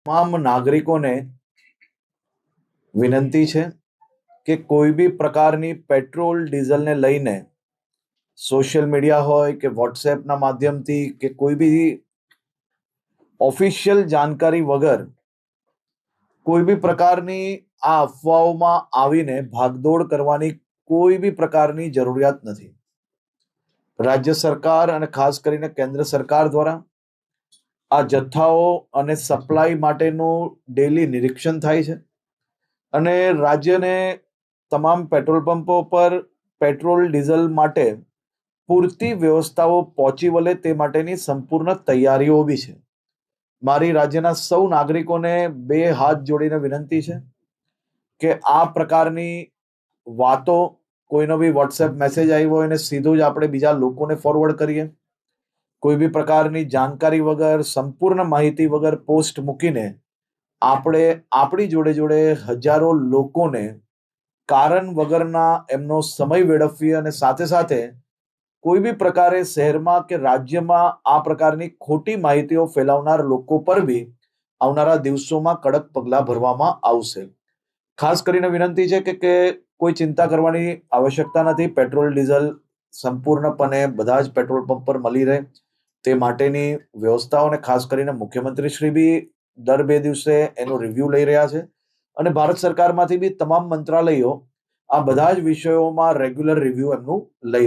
તમામ નાગરિકોને વિનંતી છે કે કોઈ બી પ્રકારની પેટ્રોલ ડીઝલને લઈને સોશિયલ મીડિયા હોય કે વોટ્સએપના માધ્યમથી કે કોઈ બી ઓફિશિયલ જાણકારી વગર કોઈ બી પ્રકારની આ અફવાઓમાં આવીને ભાગદોડ કરવાની કોઈ બી પ્રકારની જરૂરિયાત નથી. રાજ્ય સરકાર અને ખાસ કરીને કેન્દ્ર સરકાર દ્વારા આ જથ્થાઓ અને સપ્લાય માટેનું ડેલી નિરીક્ષણ થાય છે અને રાજ્યને તમામ પેટ્રોલ પંપો પર પેટ્રોલ ડીઝલ માટે પૂરતી વ્યવસ્થાઓ પહોંચી વળે તે માટેની સંપૂર્ણ તૈયારીઓ બી છે. મારી રાજ્યના સૌ નાગરિકોને બે હાથ જોડીને વિનંતી છે કે આ પ્રકારની વાતો, કોઈનો બી વોટ્સએપ મેસેજ આવ્યો હોય ને સીધું જ આપણે બીજા લોકોને ફોરવર્ડ કરીએ, કોઈ બી પ્રકારની જાણકારી વગર, સંપૂર્ણ માહિતી વગર પોસ્ટ મૂકીને આપણે આપણી જોડે જોડે હજારો લોકોને કારણ વગરના એમનો સમય વેડફીએ અને સાથે સાથે કોઈ બી પ્રકારે શહેરમાં કે રાજ્યમાં આ પ્રકારની ખોટી માહિતીઓ ફેલાવનાર લોકો પર બી આવનારા દિવસોમાં કડક પગલાં ભરવામાં આવશે. ખાસ કરીને વિનંતી છે કે કોઈ ચિંતા કરવાની આવશ્યકતા નથી. પેટ્રોલ ડીઝલ સંપૂર્ણપણે બધા જ પેટ્રોલ પંપ પર મળી રહે તે માટેની વ્યવસ્થાઓને ખાસ કરીને મુખ્યમંત્રી શ્રી બી દર 2 દિવસે એનું રિવ્યુ લઈ રહ્યા છે અને ભારત સરકારમાંથી બી તમામ મંત્રાલયો આ બધા જ વિષયોમાં રેગ્યુલર રિવ્યુ એમનું લઈ રહ્યા છે.